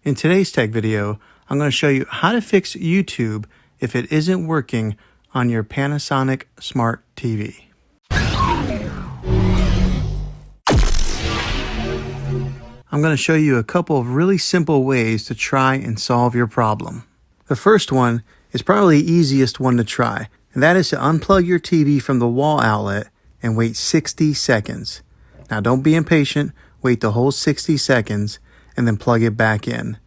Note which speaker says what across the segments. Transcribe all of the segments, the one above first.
Speaker 1: In today's tech video, I'm going to show you how to fix YouTube if it isn't working on your Panasonic Smart TV. I'm going to show you a couple of really simple ways to try and solve your problem. The first one is probably the easiest one to try, and that is to unplug your TV from the wall outlet and wait 60 seconds. Now don't be impatient, wait the whole 60 seconds and then plug it back in.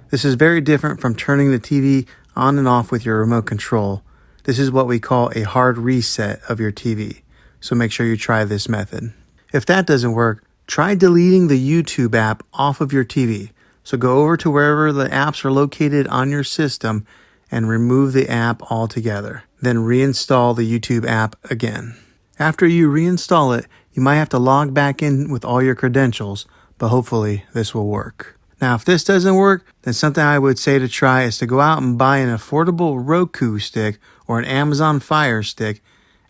Speaker 1: This is very different from turning the TV on and off with your remote control. This is what we call a hard reset of your TV, so make sure you try this method. If that doesn't work, try deleting the YouTube app off of your TV. So go over to wherever the apps are located on your system and remove the app altogether. Then reinstall the YouTube app again. After you reinstall it, you might have to log back in with all your credentials, but hopefully this will work. Now, if this doesn't work, then something I would say to try is to go out and buy an affordable Roku stick or an Amazon Fire Stick,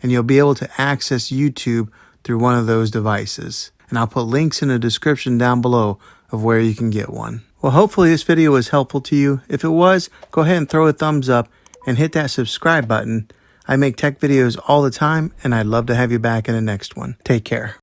Speaker 1: and you'll be able to access YouTube through one of those devices. And I'll put links in the description down below of where you can get one. Well, hopefully this video was helpful to you. If it was, go ahead and throw a thumbs up and hit that subscribe button. I make tech videos all the time, and I'd love to have you back in the next one. Take care.